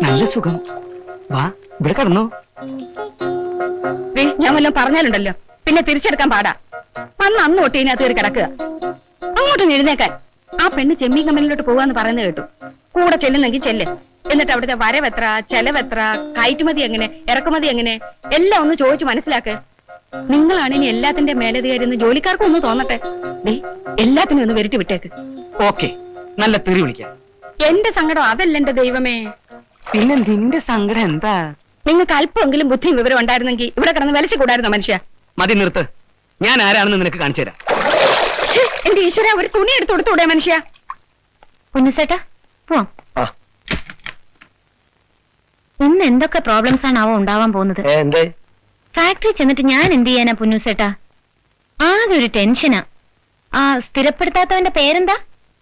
നല്ല സുഖം. വാ, ഇവിടെ കിടന്നു. ഞാൻ വല്ലതും പറഞ്ഞാലുണ്ടല്ലോ പിന്നെ തിരിച്ചെടുക്കാൻ പാടാ. അന്ന് തൊട്ട് ഇതിനകത്ത് കയറി കിടക്കുക. അങ്ങോട്ടും എഴുന്നേക്കാൻ. ആ പെണ്ണ് ചെമ്മീൻ കമ്പനിയിലോട്ട് പോവാന്ന് പറയുന്നത് കേട്ടു. കൂടെ ചെല്ലുന്നെങ്കിൽ ചെല്ല്. എന്നിട്ട് അവിടുത്തെ വരവെത്ര, ചെലവെത്ര, കയറ്റുമതി എങ്ങനെ, ഇറക്കുമതി എങ്ങനെ എല്ലാം ഒന്ന് ചോദിച്ചു മനസ്സിലാക്ക്. നിങ്ങളാണ് ഇനി എല്ലാത്തിന്റെ മേലധികാരി എന്ന് ജോലിക്കാർക്കും ഒന്ന് തോന്നട്ടെ. എല്ലാത്തിനും ഒന്ന് വെരിട്ടി വിട്ടേക്ക്. ഓക്കെ, നല്ല തെറി വിളിക്കാം. എന്റെ സങ്കടം അതല്ല എന്റെ ദൈവമേ. പിന്നെ നിന്റെ സങ്കടം എന്താ? നിങ്ങൾക്ക് അല്പമെങ്കിലും ബുദ്ധിയും വിവരം ഉണ്ടായിരുന്നെങ്കിൽ ഇവിടെ കിടന്ന് വലിച്ചു കൂടായിരുന്നോ മനുഷ്യ? മതി, നിർത്ത്. ഞാൻ ആരാണെന്ന് നിനക്ക് കാണിച്ചു തരാം. എന്റെ ഈശ്വര, ഒരു തുണി എടുത്ത് കൊടുത്തൂടെ മനുഷ്യ? കുഞ്ഞുസേട്ടാ പോവാം. ഇന്ന് എന്തൊക്കെ പ്രോബ്ലംസ് ആണ് ഉണ്ടാവാൻ പോകുന്നത്? ഫാക്ടറി ചെന്നിട്ട് ഞാൻ എന്ത് ചെയ്യാനാ പുന്നൂസേട്ടാ? ആകെ ഒരു ടെൻഷനാ. ആ സ്ഥിരപ്പെടുത്താത്തവന്റെ പേരെന്താ?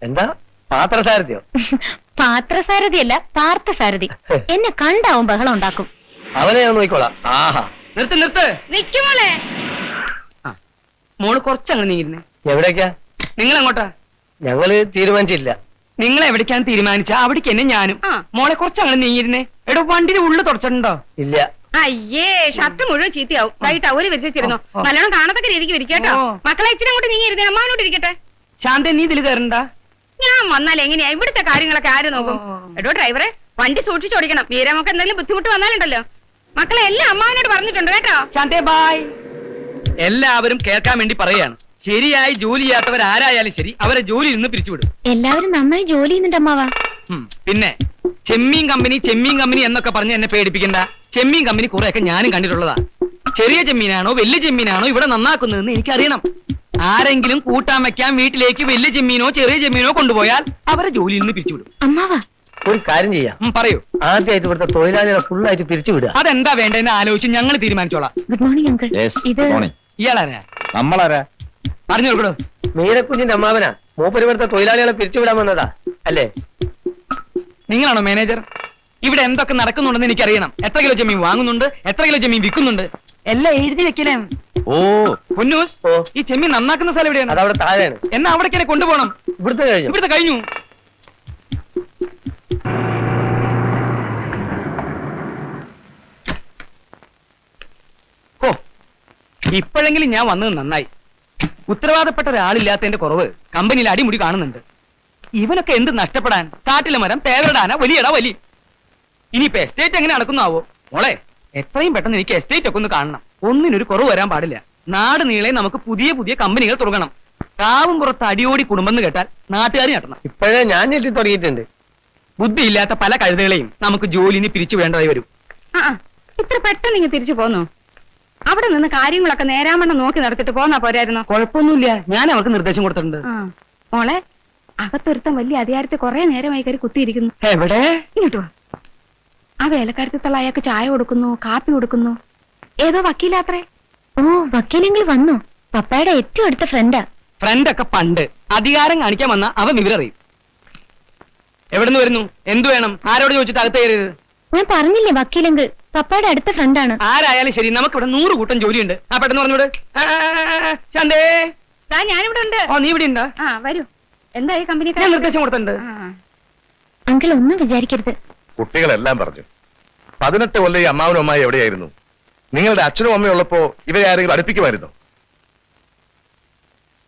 എന്താ? പാത്രസാരഥിയോ? പാത്രസാരഥിയല്ല, പാർത്ഥസാരഥി. എന്നെ കണ്ടാവും ബഹളം ഉണ്ടാക്കും. അവനെ ഞാൻ നോക്കിക്കോളാം. ആഹാ, നിർത്ത് നിർത്ത്. നിക്കുമോളെ. മോള് കുറച്ചങ്ങനെ നീങ്ങിരുന്നേ. എവിടേക്കാ? നിങ്ങൾ എങ്ങോട്ടാ? ഞങ്ങള് തീരുമാനിച്ചില്ല. നിങ്ങൾ എവിടേക്കാണ് തീരുമാനിച്ച അവിടേക്ക് തന്നെ ഞാനും. മോളെ കുറച്ചങ്ങനെ നീങ്ങിരുന്നേ. എടോ, വണ്ടിന്റെ ഉള്ളു തുടച്ചിട്ടുണ്ടോ? ഇല്ല. അയ്യേ, ഷർട്ട് മുഴുവൻ ചീത്തയാവും. വൈകിട്ട് അവര് വിരിച്ചിരുന്നു. നല്ലോണം കാണത്തക്ക രീതിക്ക് വിരിക്കട്ടോ. മക്കളെ ഇച്ചിരി അങ്ങോട്ട് നീങ്ങിയിരുന്നേ. അമ്മാവനോട്ട് ഇരിക്കട്ടെ. ശാന്ത, നീ ഇതിൽ കയറണ്ട. ഞാൻ വന്നാൽ എങ്ങനെയാ ഇവിടുത്തെ കാര്യങ്ങളൊക്കെ ആര് നോക്കും? എടോ ഡ്രൈവറെ, വണ്ടി സൂക്ഷിച്ചോടിക്കണം. വീരമൊക്കെ എന്തെങ്കിലും ബുദ്ധിമുട്ട് വന്നാലുണ്ടല്ലോ. മക്കളെ എല്ലാം അമ്മാവനോട് പറഞ്ഞിട്ടുണ്ട് കേട്ടോ. ശാന്തേ, ബായ്. എല്ലാവരും കേൾക്കാൻ വേണ്ടി പറയാണ്. ശരിയായി ജോലി ചെയ്യാത്തവർ ആരായാലും ശരി, അവരെ ജോലി നിന്ന് പിരിച്ചുവിടും. എല്ലാവരും നന്നായി ജോലി ചെയ്യുന്നുണ്ട് അമ്മാവാ. പിന്നെ ചെമ്മീൻ കമ്പനി എന്നൊക്കെ പറഞ്ഞ് എന്നെ പേടിപ്പിക്കണ്ട. ചെമ്മീൻ കമ്പനി കുറെയൊക്കെ ഞാനും കണ്ടിട്ടുള്ളതാ. ചെറിയ ചെമ്മീനാണോ വലിയ ചെമ്മീനാണോ ഇവിടെ നന്നാക്കുന്നതെന്ന് എനിക്കറിയണം. ആരെങ്കിലും കൂട്ടാൻ വെക്കാൻ വീട്ടിലേക്ക് വലിയ ചെമ്മീനോ ചെറിയ ചെമ്മീനോ കൊണ്ടുപോയാൽ അവരെ ജോലിയിൽ നിന്ന് പിരിച്ചുവിടും. അമ്മാവാ, ഒരു കാര്യം ചെയ്യാം. പറയൂ. ആദ്യമായിട്ട് ഇവിടുത്തെ തൊഴിലാളികളെ ഫുള്ളായിട്ട് പിരിച്ചുവിടുക. അതെന്താ വേണ്ടതെന്ന് ആലോചിച്ച് ഞങ്ങൾ തീരുമാനിച്ചോളാം. Good morning uncle. ഇത് ഇയാളാരാ? നമ്മളാരാ? പറഞ്ഞു കൊടുക്കടോ. മീരക്കുഞ്ഞിന്റെ അമ്മാവനാ. മൂപ്പര് ഇവിടുത്തെ തൊഴിലാളികളെ പിരിച്ചുവിടാൻ വന്നതാ അല്ലേ? നിങ്ങളാണോ മാനേജർ? ഇവിടെ എന്തൊക്കെ നടക്കുന്നുണ്ടെന്ന് എനിക്കറിയണം. എത്ര കിലോ ചെമ്മീൻ വാങ്ങുന്നുണ്ട്, എത്ര കിലോ ചെമ്മീൻ വിൽക്കുന്നുണ്ട്, എല്ലാം എഴുതി വെക്കലേ. ഓ പൊന്നൂസ്, ഈ ചെമ്മീൻ നന്നാക്കുന്ന സ്ഥലം എവിടെയാണ്? അതവിടെ താഴെയാണ്. എന്നാ അവിടേക്ക് കൊണ്ടുപോകണം. ഇവിടുത്തെ കഴിഞ്ഞു. ഓ, ഇപ്പോഴെങ്കിലും ഞാൻ വന്നത് നന്നായി. ഉത്തരവാദപ്പെട്ട ഒരാളില്ലാത്തതിന്റെ കുറവ് കമ്പനിയിൽ അടിമുടി കാണുന്നുണ്ട്. ഇവനൊക്കെ എന്ത് നഷ്ടപ്പെടാൻ? കാട്ടിലെ മരം തേവരടാന വലിയടാ വലി. ഇനിയിപ്പോ എസ്റ്റേറ്റ് എങ്ങനെ നടക്കുന്നാവോ? മോളെ, എത്രയും പെട്ടെന്ന് എനിക്ക് എസ്റ്റേറ്റ് ഒക്കെ ഒന്ന് കാണണം. ഒന്നിനൊരു കുറവ് വരാൻ പാടില്ല. നാട് നീളെ നമുക്ക് പുതിയ പുതിയ കമ്പനികൾ തുടങ്ങണം. കാവും പുറത്ത് അടിയോടി കുടുംബം എന്ന് കേട്ടാൽ നാട്ടുകാർ ഞെട്ടണം. ഇപ്പോഴേ ഞാൻ ഞെട്ടി തുടങ്ങിയിട്ടുണ്ട്. ബുദ്ധിയില്ലാത്ത പല കഴുതകളെയും നമുക്ക് ജോലിന് പിരിച്ചു വിടേണ്ടതായി വരും. ഇത്ര പെട്ടെന്ന് ഇങ്ങ് തിരിച്ചു പോന്നു? അവിടെ നിന്ന് കാര്യങ്ങളൊക്കെ നേരാമണ്ണം നോക്കി നടത്തിട്ട് പോന്നാ പോരായിരുന്നോ? കുഴപ്പമൊന്നുമില്ല, ഞാൻ അവർക്ക് നിർദ്ദേശം കൊടുത്തിട്ടുണ്ട്. മോളെ, അകത്തൊരുത്തം വലിയ അധികാരത്തെ കുറെ നേരമായി കയറി കുത്തിയിരിക്കുന്നു. എവിടെ? ഇങ്ങോട്ട് വാ. ആ വേലക്കാരത്തിലുള്ള അയാൾക്ക് ചായ കൊടുക്കുന്നു, കാപ്പി കൊടുക്കുന്നു. ഏതോ വക്കീലാത്രേ. ഓ, വക്കീലെങ്കിൽ വന്നു. പപ്പായുടെ ഏറ്റവും അടുത്ത ഫ്രണ്ടാ. ഫ്രണ്ടൊക്കെ പണ്ട്. അധികാരം കാണിക്കാൻ വന്ന അവൻ വിവരറിയും. എവിടുന്ന് വരുന്നു? എന്തു വേണം? ആരോട് ചോദിച്ചിട്ട് അകത്ത് കയറിയത്? ഞാൻ പറഞ്ഞില്ലേ, വക്കീലെങ്കിൽ പപ്പായുടെ അടുത്ത ഫ്രണ്ടാണ്. ആരായാലും ശരി, നമുക്കിവിടെ 100 കൂട്ടം ജോലിയുണ്ട്. ആ, പെട്ടെന്ന് പറഞ്ഞോട്. ചന്തേ, ഞാനിവിടെ ഉണ്ട്. ഓ, നീ ഇവിടെ ഉണ്ടോ? വരൂ. എന്തായി കമ്പനി? ഞാൻ നിർദ്ദേശം കൊടുത്തിട്ടുണ്ട്. അങ്കിൾ ഒന്നും വിചാരിക്കരുത്. കുട്ടികളെല്ലാം പറഞ്ഞു. 18 കൊല്ലം ഈ അമ്മാവനും അമ്മായി എവിടെയായിരുന്നു? നിങ്ങളുടെ അച്ഛനും അമ്മയും ഉള്ളപ്പോ ഇവരെ ആരെങ്കിലും അടുപ്പിക്കുമായിരുന്നു?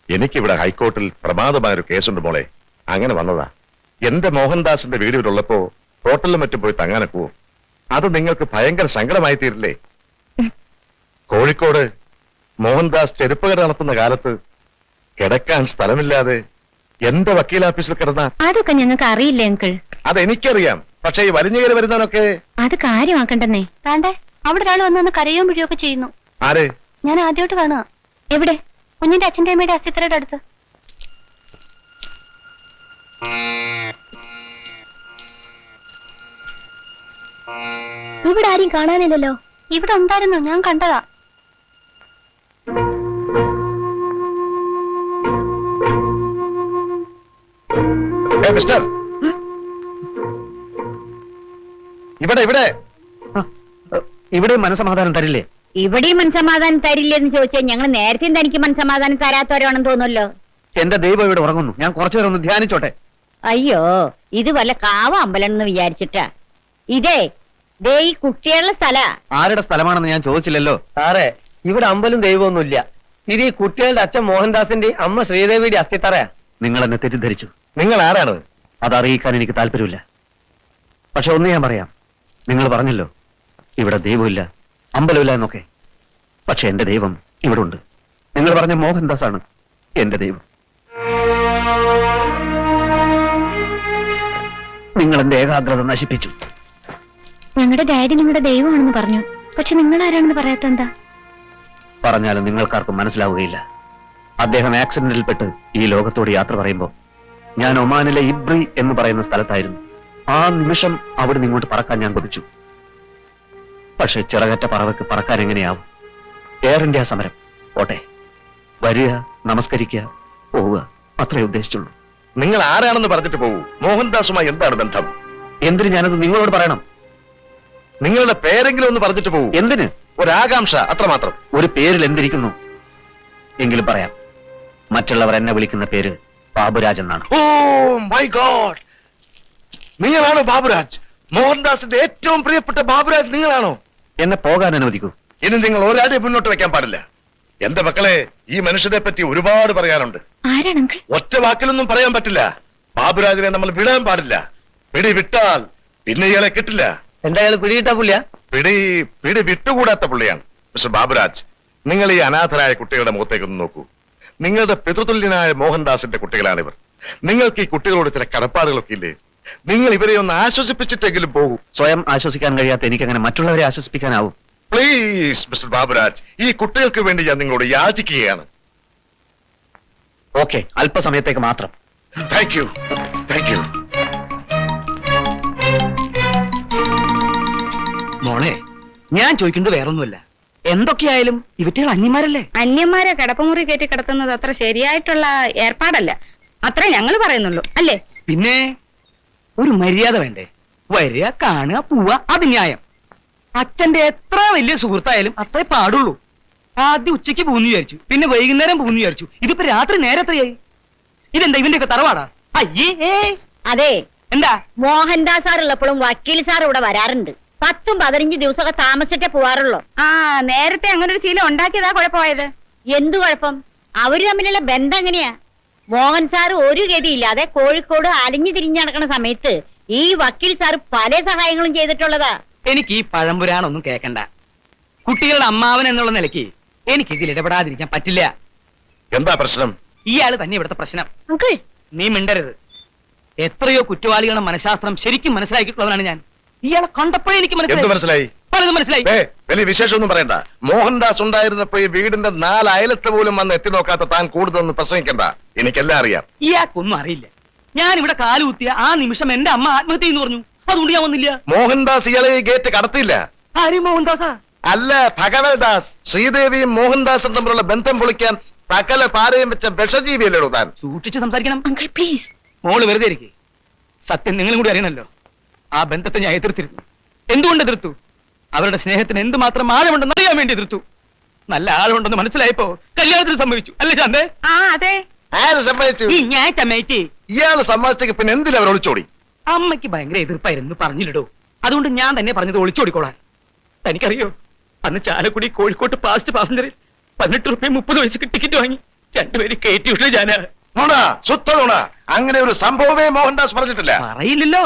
എനിക്കിവിടെ ഹൈക്കോർട്ടിൽ പ്രമാദമായൊരു കേസുണ്ട് മോളെ. അങ്ങനെ വന്നതാ. എന്റെ മോഹൻദാസിന്റെ വീട് ഇവിടെ ഉള്ളപ്പോ ഹോട്ടലിലും മറ്റും പോയി തങ്ങാനൊക്കുവോ? അത് നിങ്ങൾക്ക് ഭയങ്കര സങ്കടമായി തീരില്ലേ? കോഴിക്കോട് മോഹൻദാസ് ചെരുപ്പുകട നടത്തുന്ന കാലത്ത് കിടക്കാൻ സ്ഥലമില്ലാതെ എന്റെ വക്കീലാഫീസിൽ കിടന്ന അതൊക്കെ ഞങ്ങൾക്ക് അറിയില്ല അങ്കിൾ. അതെനിക്കറിയാം. പക്ഷെ ഈ വലിഞ്ഞുകയറി വരുന്നവനൊക്കെ അത് കാര്യമാക്കണ്ടെന്നേ. താണ്ടേ അവിടെ ഒരാൾ വന്നു കരയും പിഴിയൊക്കെ ചെയ്യുന്നു. ആര്? ഞാൻ ആദ്യമായിട്ട് കാണുക. എവിടെ? കുഞ്ഞിന്റെ അച്ഛൻ്റെ അമ്മയുടെ അസ്ഥിത്രയുടെ അടുത്ത്. ഇവിടെ ആരും കാണാനില്ലല്ലോ. ഇവിടെ ഉണ്ടായിരുന്നു, ഞാൻ കണ്ടതാ. മിസ്റ്റർ, ഇവിടെ ഇവിടെ ഇവിടെ മനസമാധാനം തരില്ലേ? ഇവിടെയും മനസമാധാനം തരില്ലെന്ന് ചോദിച്ചാൽ ഞങ്ങൾ നേരത്തെ തനിക്ക് മനസമാധാനം തരാത്തവരാണെന്ന് തോന്നുമല്ലോ. എന്റെ ദൈവം ഇവിടെ ഉറങ്ങുന്നു. ഞാൻ കുറച്ചു നേരം ഒന്ന് ധ്യാനിച്ചോട്ടെ. അയ്യോ ഇത് വല്ല കാവ അമ്പലം എന്ന് വിചാരിച്ചിട്ടാ. ഇതേ ദേ ഈ കുട്ടികളുടെ സ്ഥല. ആരുടെ സ്ഥലമാണെന്ന് ഞാൻ ചോദിച്ചില്ലല്ലോ. സാറേ ഇവിടെ അമ്പലും ദൈവമൊന്നുമില്ല. ഇത് ഈ കുട്ടികളുടെ അച്ഛൻ മോഹൻദാസിന്റെ അമ്മ ശ്രീദേവിയുടെ അസ്ഥിത്തറയാ. നിങ്ങൾ എന്നെ തെറ്റിദ്ധരിച്ചു. നിങ്ങൾ ആരാണ്? അതറിയിക്കാൻ എനിക്ക് താല്പര്യമില്ല. പക്ഷെ ഒന്ന് ഞാൻ പറയാം. നിങ്ങൾ പറഞ്ഞല്ലോ ഇവിടെ ദൈവമില്ല, അമ്പലമില്ല എന്നൊക്കെ. പക്ഷെ എന്റെ ദൈവം ഇവിടെ ഉണ്ട്. നിങ്ങൾ പറഞ്ഞ മോഹൻദാസ് ആണ് എന്റെ ദൈവം. നിങ്ങൾ എന്റെ ഏകാഗ്രത നശിപ്പിച്ചു. ഞങ്ങളുടെ ഡാഡി നിങ്ങളുടെ ദൈവമാണെന്ന് പറഞ്ഞു. പക്ഷെ നിങ്ങൾ ആരാണെന്ന് പറയാത്ത എന്താ? പറഞ്ഞാലും നിങ്ങൾക്കാർക്കും മനസ്സിലാവുകയില്ല. അദ്ദേഹം ആക്സിഡന്റിൽപ്പെട്ട് ഈ ലോകത്തോട് യാത്ര പറയുമ്പോൾ ഞാൻ ഒമാനിലെ ഇബ്രി എന്ന് പറയുന്ന സ്ഥലത്തായിരുന്നു. ആ നിമിഷം അവിടെ നിങ്ങോട്ട് പറക്കാൻ ഞാൻ കൊതിച്ചു. പക്ഷെ ചിറകറ്റ പറവയ്ക്ക് പറക്കാൻ എങ്ങനെയാവും? എയർ ഇന്ത്യ സമരം ഓട്ടെ, വരിക, നമസ്കരിക്കുക, പോവുക, അത്രേ ഉദ്ദേശിച്ചുള്ളൂ. നിങ്ങൾ ആരാണെന്ന് പറഞ്ഞിട്ട് പോകൂ. മോഹൻദാസുമായി എന്താണ് ബന്ധം? എന്തിന് ഞാനത് നിങ്ങളോട് പറയണം? നിങ്ങളുടെ പേരെങ്കിലും ഒന്ന് പറഞ്ഞിട്ട് പോകൂ. എന്തിന്? ഒരാകാംക്ഷ, അത്രമാത്രം. ഒരു പേരിൽ എന്തിരിക്കുന്നു? എങ്കിലും പറയാം. മറ്റുള്ളവർ എന്നെ വിളിക്കുന്ന പേര് ബാബുരാജ് എന്നാണ്. ഓ മൈ ഗോഡ്, നിങ്ങളാണോ ബാബുരാജ്? മോഹൻദാസിന്റെ ഏറ്റവും പ്രിയപ്പെട്ട ബാബുരാജ് നിങ്ങളാണോ? എന്നെ പോകാൻ അനുവദിക്കൂ. ഇനി നിങ്ങൾ ഒരാളെ മുന്നോട്ട് വെക്കാൻ പാടില്ല. എന്റെ മക്കളെ, ഈ മനുഷ്യനെ പറ്റി ഒരുപാട് പറയാനുണ്ട്. ആരാണ് അങ്കിൾ? ഒറ്റ വാക്കിലൊന്നും പറയാൻ പറ്റില്ല. ബാബുരാജിനെ നമ്മൾ വിടാൻ പാടില്ല. പിടി വിട്ടാൽ പിന്നെ ഇയാളെ കിട്ടില്ല. എന്തായാലും പിടിയിട്ടാ പുള്ളിയാ. പിടി വിട്ടുകൂടാത്ത പുള്ളിയാണ്. മിസ്റ്റർ ബാബുരാജ്, നിങ്ങൾ ഈ അനാഥരായ കുട്ടികളുടെ മുഖത്തേക്കൊന്ന് നോക്കൂ. നിങ്ങളുടെ പിതൃതുല്യനായ മോഹൻദാസിന്റെ കുട്ടികളാണിവർ. നിങ്ങൾക്ക് ഈ കുട്ടികളോട് ചില കടപ്പാടുകളൊക്കെ ഇല്ലേ? നിങ്ങൾ ഇവരെ ഒന്ന് ആശ്വസിപ്പിച്ചിട്ടെങ്കിലും പോകൂ. സ്വയം ആശ്വസിക്കാൻ കഴിയാത്ത എനിക്ക് അങ്ങനെ മറ്റുള്ളവരെ ആശ്വസിപ്പിക്കാനാവും? പ്ലീസ് മിസ്റ്റർ ബാബുരാജ്, ഈ കുട്ടികൾക്ക് വേണ്ടി ഞാൻ നിങ്ങളോട് യാചിക്കുകയാണ്. ഓക്കെ, അല്പസമയത്തേക്ക് മാത്രം. Thank you, thank you. മോളെ, ഞാൻ ചോദിക്കുന്നത് വേറൊന്നുമല്ല. എന്തൊക്കെയായാലും ഇവറ്റകൾ അന്യന്മാരല്ലേ? അന്യന്മാരെ കിടപ്പുമുറി കയറ്റി കിടത്തുന്നത് അത്ര ശരിയായിട്ടുള്ള ഏർപ്പാടല്ല. അത്രേ ഞങ്ങൾ പറയുന്നുള്ളൂ, അല്ലേ? പിന്നെ ഒരു മര്യാദ വേണ്ടേ? വരിക, കാണുക, പോവുക, അത് ന്യായം. അച്ഛന്റെ എത്ര വലിയ സുഹൃത്തായാലും അത്രേ പാടുള്ളൂ. ആദ്യം ഉച്ചയ്ക്ക് പോകുന്നു വിചാരിച്ചു, പിന്നെ വൈകുന്നേരം പോകുന്നു വിചാരിച്ചു. ഇതിപ്പോ രാത്രി നേരത്തെയായി. ഇതെന്താ ഇവന്റെയൊക്കെ തറവാടാ? അയ്യേ. അതെ, എന്താ? മോഹൻദാസ് സാർ ഉള്ളപ്പോഴും വക്കീൽ സാർ ഇവിടെ വരാറുണ്ട്. 10-15 ദിവസമൊക്കെ താമസിച്ചിട്ടേ പോവാറുള്ളൂ. ആ, നേരത്തെ അങ്ങനെ ഒരു ശീലം ഉണ്ടാക്കിയതാ കുഴപ്പമായത്. എന്തു കുഴപ്പം? അവര് തമ്മിലുള്ള ബന്ധം എങ്ങനെയാ? മോഹൻ സാർ ഒരു ഗതിയില്ലാതെ കോഴിക്കോട് അലിഞ്ഞു തിരിഞ്ഞു നടക്കുന്ന സമയത്ത് ഈ വക്കീൽ സാർ പല സഹായങ്ങളും ചെയ്തിട്ടുള്ളതാ. എനിക്ക് ഈ പഴംപുരാണൊന്നും കേക്കണ്ട. കുട്ടികളുടെ അമ്മാവൻ എന്നുള്ള നിലയ്ക്ക് എനിക്ക് ഇതിൽ ഇടപെടാതിരിക്കാൻ പറ്റില്ല. എന്താ പ്രശ്നം? ഇയാള് തന്നെ ഇവിടുത്തെ പ്രശ്നം. അങ്കിൾ, നീ മിണ്ടരുത്. എത്രയോ കുറ്റവാളികളുടെ മനഃശാസ്ത്രം ശരിക്കും മനസ്സിലാക്കിയിട്ടുള്ളവനാണ് ഞാൻ. ഇയാളെ കണ്ടപ്പോഴേ എനിക്ക് എന്ത് മനസ്സിലായി? പലതും മനസ്സിലായി. വലിയ വിശേഷമൊന്നും പറയണ്ട. മോഹൻദാസ് ഉണ്ടായിരുന്നപ്പോ ഈ വീടിന്റെ 4 അയലത്ത് പോലും വന്ന് എത്തി നോക്കാത്ത താൻ കൂടുതലൊന്നും പ്രസംഗിക്കണ്ട. എനിക്കെല്ലാം അറിയാം. ഇയാൾക്കൊന്നും അറിയില്ല. ഞാൻ ഇവിടെ കാലുകുത്തിയ ആ നിമിഷം എന്റെ അമ്മ ആത്മഹത്യ എന്ന് പറഞ്ഞു. അതുകൊണ്ട് ഞാൻ വന്നില്ല. മോഹൻദാസ് ഇയാളെ ഈ ഗേറ്റ് കടത്തിയില്ല. ആരും മോഹൻദാസാ? അല്ല, ഭഗവൽദാസ്. ശ്രീദേവിയും മോഹൻദാസും തമ്മിലുള്ള ബന്ധം പൊളിക്കാൻ സകല പാരയും വെച്ച വിഷജീവിയല്ലോ താൻ. സൂക്ഷിച്ച് സംസാരിക്കണം. Uncle please. മോള് വെറുതെ ഇരിക്കെ. സത്യം നിങ്ങളും കൂടി അറിയണല്ലോ. ആ ബന്ധത്തെ ഞാൻ എതിർത്തിരുന്നു. എന്തുകൊണ്ട് എതിർത്തു? അവരുടെ സ്നേഹത്തിന് എന്തുമാത്രം ആഴമുണ്ടെന്ന് അറിയാൻ വേണ്ടി എതിർത്തു. നല്ല ആഴമുണ്ടെന്ന് മനസ്സിലായപ്പോ കല്യാണത്തിന് സമ്മതിച്ചു. അല്ലേ ശാന്തേ? ആ, അതെ. ആര് സമ്മതിച്ചു? ഈ ഞാൻ സമ്മതിച്ചേ. ഇയാള് സമ്മതിച്ചെങ്കിൽ പിന്നെ എന്തിനാ അവർ ഒളിച്ചോടി? അമ്മയ്ക്ക് ഭയങ്കര എതിർപ്പായിരുന്നു, പറഞ്ഞില്ലടോ. അതുകൊണ്ട് ഞാൻ തന്നെ പറഞ്ഞത് ഒളിച്ചോടിക്കോളാൻ. തനിക്കറിയോ, അന്ന് ചാലക്കുടി കോഴിക്കോട്ട് പാസ്റ്റ് പാസഞ്ചറിൽ 18 രൂപ 30 പൈസക്ക് ടിക്കറ്റ് വാങ്ങി രണ്ടുപേര് കയറ്റി വിട്ടു. ഞാന് ശുദ്ധ നുണ. അങ്ങനെ ഒരു സംഭവമേ മോഹൻദാസ് പറഞ്ഞിട്ടില്ല. പറയില്ലല്ലോ.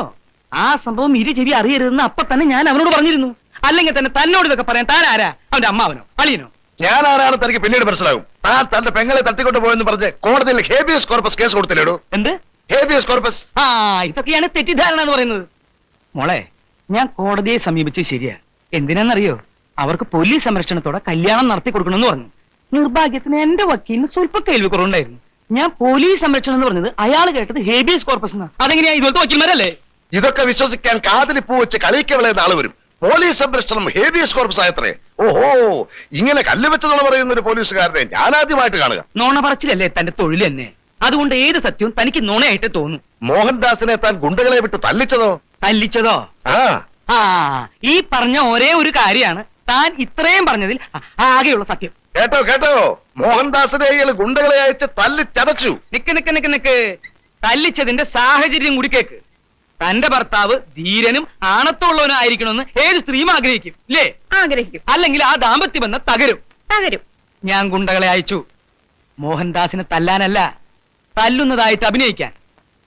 ആ സംഭവം ഇരു ചെവി അറിയരുതെന്ന് അപ്പൊ തന്നെ ഞാൻ അവനോട് പറഞ്ഞിരുന്നു. അല്ലെങ്കിൽ തന്നെ തന്നോട് ഇതൊക്കെ പറയാൻ താൻ ആരാ? അവന്റെ അമ്മാവനോ അളിയനോ? ഞാൻ ആരാണ് തനിക്ക് പിന്നീട് മനസ്സിലാകും. താൻ തന്റെ പെങ്ങളെ തട്ടിക്കൊണ്ട് പോയെന്ന് പറഞ്ഞ് കോടതിയിൽ ഹേബിയസ് കോർപ്പസ് കേസ് കൊടുത്തില്ലേടോ? എന്ത് ഹേബിയസ് കോർപ്പസ്? ആ, ഇതൊക്കെയാണ് തെറ്റിദ്ധാരണ എന്ന് പറയുന്നത്. മോളെ, ഞാൻ കോടതിയെ സമീപിച്ചത് ശരിയാ. എന്തിനാന്നറിയോ? അവർക്ക് പോലീസ് സംരക്ഷണത്തോടെ കല്യാണം നടത്തി കൊടുക്കണമെന്ന് പറഞ്ഞു. നിർഭാഗ്യത്തിന് എന്റെ വക്കീലിന് സ്വല്പ കേൾവി കുറവുണ്ടായിരുന്നു. ഞാൻ പോലീസ് സംരക്ഷണം എന്ന് പറഞ്ഞത് അയാൾ കേട്ടത് ഹേബിയസ് കോർപ്പസ് എന്നാ. അതെങ്ങനെയാ? ഇതുപോലത്തെ വക്കീൽമാരല്ലേ? ഇതൊക്കെ വിശ്വസിക്കാൻ കാതിലിപ്പൂ വെച്ച് കളിക്കവളെന്ന ആള് വരും. പോലീസ് സംരക്ഷണം ഹേബിയസ് കോർപ്പസ് ആയത്രേ. ഓഹോ, ഇങ്ങനെ കല്ല് വെച്ചതെന്ന് പറയുന്ന ഒരു പോലീസുകാരനെ ഞാൻ ആദ്യമായിട്ട് കാണുക. നോണ പറച്ചിലല്ലേ തന്റെ തൊഴിൽ തന്നെ. അതുകൊണ്ട് ഏത് സത്യവും തനിക്ക് നോണയായിട്ട് തോന്നും. മോഹൻദാസിനെ താൻ ഗുണ്ടകളെ വിട്ട് തല്ലിച്ചതോ? തല്ലിച്ചതോ? ആ ആ, ഈ പറഞ്ഞ ഒരേ ഒരു കാര്യമാണ് താൻ ഇത്രയും പറഞ്ഞതിൽ ആകെയുള്ള സത്യം. കേട്ടോ കേട്ടോ, മോഹൻദാസിനെ ഇയാൾ ഗുണ്ടകളെ അയച്ച് തല്ലി ചതച്ചു. നിക്ക് തല്ലിച്ചതിന്റെ സാഹചര്യം കൂടി കേക്ക്. തന്റെ ഭർത്താവ് ധീരനും ആണത്തുള്ളവനും ആയിരിക്കണമെന്ന് ഏത് സ്ത്രീയും ആഗ്രഹിക്കും ഇല്ലേ? ആഗ്രഹിക്കും. അല്ലെങ്കിൽ ആ ദാമ്പത്യ ബന്ധം തകരും. തകരും. ഞാൻ ഗുണ്ടകളെ അയച്ചു മോഹൻദാസിനെ തല്ലാനല്ല, തല്ലുന്നതായിട്ട് അഭിനയിക്കാൻ.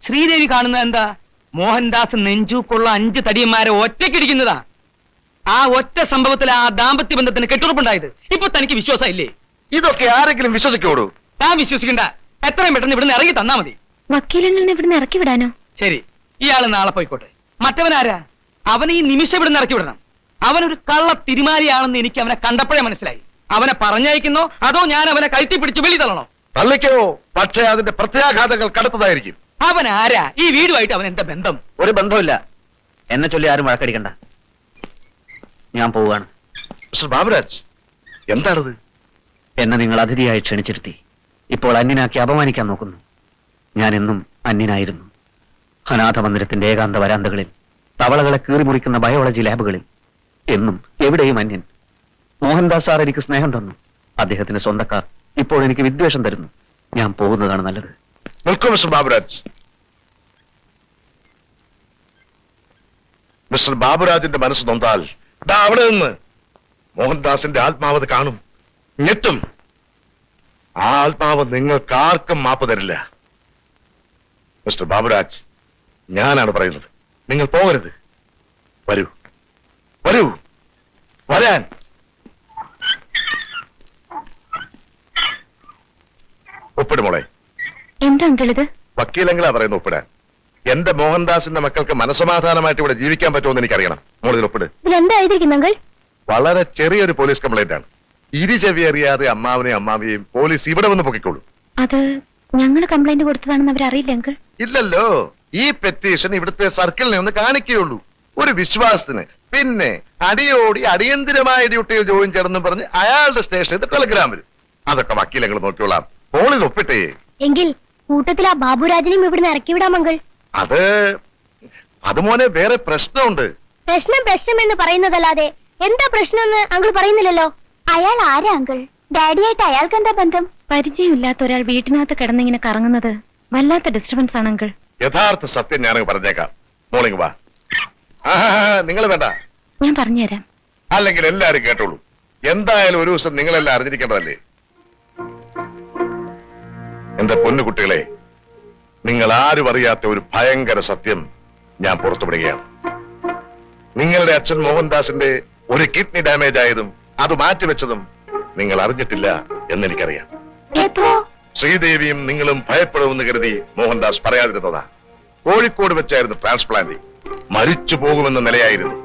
ശ്രീദേവി കാണുന്നത് എന്താ? മോഹൻദാസ് നെഞ്ചൂക്കുള്ള 5 തടിയന്മാരെ ഒറ്റയ്ക്കിടിക്കുന്നതാ. ആ ഒറ്റ സംഭവത്തിൽ ആ ദാമ്പത്യ ബന്ധത്തിന് കെട്ടുറപ്പുണ്ടായത്. ഇപ്പൊ തനിക്ക് വിശ്വാസം ഇല്ലേ? ഇതൊക്കെ ആരെങ്കിലും വിശ്വസിക്കോടൂ? താൻ വിശ്വസിക്കണ്ട. എത്രയും പെട്ടെന്ന് ഇവിടുന്ന് ഇറങ്ങി തന്നാ മതി. വക്കീലങ്ങളിനെ ഇവിടുന്ന് ഇറക്കി വിടാനോ? ശരി, ഇയാള് നാളെ പോയിക്കോട്ടെ. മറ്റവനാരാ? അവനെ ഈ നിമിഷം ഇവിടുന്ന് ഇറക്കി വിടണം. അവനൊരു കള്ള തിരുമാരിയാണെന്ന് എനിക്ക് അവനെ കണ്ടപ്പോഴേ മനസ്സിലായി. അവനെ പറഞ്ഞയക്കുന്നോ അതോ ഞാൻ അവനെ കയറ്റി പിടിച്ച് വെളി തള്ളണോ? തള്ളിക്കോ, പക്ഷേ അതിന്റെ പ്രത്യാഘാതങ്ങൾ കടുത്തതായിരിക്കും. അവൻ ആരാ? ഈ വീടുമായിട്ട് അവൻ എന്താ ബന്ധം? ഒരു ബന്ധമില്ല. എന്നെ ചൊല്ലി ആരും വഴക്കടിക്കണ്ട. ഞാൻ പോവുകയാണ്. മിസ്റ്റർ ബാബുരാജ്, എന്താണിത്? എന്നെ നിങ്ങൾ അതിഥിയായി ക്ഷണിച്ചിരുത്തി ഇപ്പോൾ അന്യനാക്കി അപമാനിക്കാൻ നോക്കുന്നു. ഞാൻ എന്നും അന്യനായിരുന്നു. അനാഥ മന്ദിരത്തിന്റെ ഏകാന്ത വരാന്തകളിൽ, തവളകളെ കീറിമുറിക്കുന്ന ബയോളജി ലാബുകളിൽ, എന്നും എവിടെയും അന്യൻ. മോഹൻദാസ് സാർ എനിക്ക് സ്നേഹം തന്നു. അദ്ദേഹത്തിന്റെ സ്വന്തക്കാർ ഇപ്പോൾ എനിക്ക് വിദ്വേഷം തരുന്നു. ഞാൻ പോകുന്നതാണ് നല്ലത്. നിൽക്കൂ മിസ്റ്റർ ബാബുരാജ്. മിസ്റ്റർ ബാബുരാജിന്റെ മനസ്സ് നൊന്താൽ ദാ അവിടെ നിന്ന് മോഹൻദാസിന്റെ ആത്മാവത് കാണും, ഞെട്ടും. ആ ആത്മാവ് നിങ്ങൾക്കാർക്കും മാപ്പ് തരില്ല. മിസ്റ്റർ ബാബുരാജ്, ഞാനാണ് പറയുന്നത്. നിങ്ങൾ പോകരുത്. വരൂ, വരൂ, വരാൻ. ഒപ്പിടുമോളെ. എന്താ അങ്കിൾ ഇത്? വക്കീലെങ്കിലാ പറയുന്നു ഒപ്പിടാൻ. എന്റെ മോഹൻദാസിന്റെ മക്കൾക്ക് മനസമാധാനമായിട്ട് ഇവിടെ ജീവിക്കാൻ പറ്റുമെന്ന് എനിക്കറിയണം. മോളിൽ ഒപ്പിട്. ഇതിലെന്താ എഴുതിയിരിക്കുന്നത് അങ്കിൾ? വളരെ ചെറിയൊരു പോലീസ് കംപ്ലൈന്റ് ആണ്. ചെവി അറിയാതെ അമ്മാവനെയും അമ്മാവിയെയും പോലീസ് ഇവിടെ വന്ന് പൊക്കിക്കോളൂ. അത് ഞങ്ങൾ കംപ്ലൈന്റ് കൊടുത്തതാണെന്ന് അവരറിയില്ല അങ്കിൾ. ഇല്ലല്ലോ, ഈ പെറ്റീഷൻ ഇവിടുത്തെ സർക്കിളിനെ ഒന്ന് കാണിക്കുകയുള്ളൂ, ഒരു വിശ്വാസത്തിന്. പിന്നെ അടിയോടി അടിയന്തിരമായ ഡ്യൂട്ടിയിൽ ജോയിൻ ചെയ്യണമെന്ന് പറഞ്ഞ് അയാളുടെ സ്റ്റേഷനിൽ ടെലഗ്രാം വരും. അതൊക്കെ വക്കീലങ്ങൾ നോക്കിയോളാം. പോളിൽ ഒപ്പിട്ടേ. എങ്കിൽ കൂട്ടത്തിൽ ആ ബാബുരാജിനെയും ഇവിടുന്ന് ഇറക്കി വിടാം അങ്കിൾ. അത് മോനെ വേറെ പ്രശ്നമുണ്ട്. പ്രശ്നം എന്ന് പറയുന്നതല്ലാതെ എന്താ പ്രശ്നമെന്ന് അങ്കിൾ പറയുന്നില്ലല്ലോ. അയാൾ ആരാ അങ്കിൾ? ഡാഡിയായിട്ട് അയാൾക്ക് എന്താ ബന്ധം? പരിചയമില്ലാത്ത ഒരാൾ വീട്ടിനകത്ത് കിടന്നിങ്ങനെ കറങ്ങുന്നത് വല്ലാത്ത ഡിസ്റ്റർബൻസ് ആണ് അങ്കിൾ. യഥാർത്ഥ സത്യം ഞാനങ്ങ് പറഞ്ഞേക്കാം. മോളിങ് വാ. നിങ്ങൾ വേണ്ട, ഞാൻ പറഞ്ഞുതരാം. അല്ലെങ്കിൽ എല്ലാരും കേട്ടോളൂ. എന്തായാലും ഒരു ദിവസം നിങ്ങളെല്ലാം അറിഞ്ഞിരിക്കേണ്ടതല്ലേ. എന്റെ പൊന്നുകുട്ടികളെ, നിങ്ങൾ ആരും അറിയാത്ത ഒരു ഭയങ്കര സത്യം ഞാൻ പുറത്തുവിടുകയാണ്. നിങ്ങളുടെ അച്ഛൻ മോഹൻദാസിന്റെ ഒരു കിഡ്നി ഡാമേജ് ആയതും അത് മാറ്റിവെച്ചതും നിങ്ങൾ അറിഞ്ഞിട്ടില്ല എന്നെനിക്കറിയാം. ശ്രീദേവിയും നിങ്ങളും ഭയപ്പെടുമെന്ന് കരുതി മോഹൻദാസ് പറയാതിരുന്നതാ. കോഴിക്കോട് വെച്ചായിരുന്നു ട്രാൻസ്പ്ലാന്റിംഗ്. മരിച്ചു പോകുമെന്ന നിലയായിരുന്നു.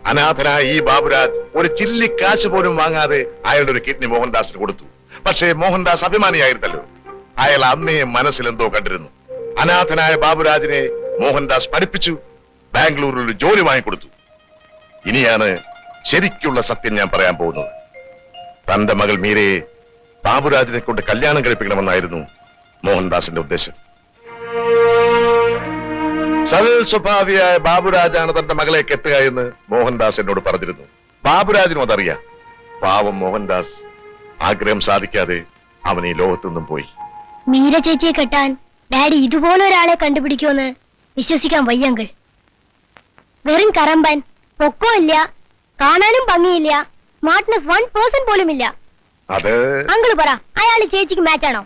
അനാഥനായ ഈ ബാബുരാജ് ഒരു ചില്ലി കാശ് പോലും വാങ്ങാതെ അയാളുടെ ഒരു കിഡ്നി മോഹൻദാസിന് കൊടുത്തു. പക്ഷേ മോഹൻദാസ് അഭിമാനിയായിരുന്നല്ലോ. അയാൾ അന്നേ മനസ്സിലെന്തോ കണ്ടിരുന്നു. അനാഥനായ ബാബുരാജിനെ മോഹൻദാസ് പഠിപ്പിച്ചു, ബാംഗ്ലൂരിൽ ഒരു ജോലി വാങ്ങിക്കൊടുത്തു. ഇനിയാണ് ശരിക്കുള്ള സത്യം ഞാൻ പറയാൻ പോകുന്നത്. തന്റെ മകൾ മീരയെ ബാബുരാജിനെ കൊണ്ട് കല്യാണം കഴിപ്പിക്കണമെന്നായിരുന്നു മോഹൻദാസിന്റെ ഉദ്ദേശം. സരൽ സ്വഭാവിയായ ബാബുരാജാണ് തന്റെ മകളെ കെട്ടുക എന്ന് മോഹൻദാസ് എന്നോട് പറഞ്ഞിരുന്നു. ബാബുരാജിനും അതറിയാം. പാവം മോഹൻദാസ് ആഗ്രഹം സാധിക്കാതെ അവൻ ഈ ലോകത്തു നിന്നും പോയി. മീര ചേച്ചിയെ കെട്ടാൻ ഡാഡി ഇതുപോലെ ഒരാളെ കണ്ടുപിടിക്കുമെന്ന് വിശ്വസിക്കാൻ വയ്യങ്കിൾ. വെറും കറമ്പൻ, പൊക്കമില്ല, കാണാനും ഭംഗിയില്ല, സ്മാർട്ട്നെസ് 1% പോലും ഇല്ല. അത് അങ്കിള് പറ, അയാൾ ചേച്ചിക്ക് മാച്ചാണോ?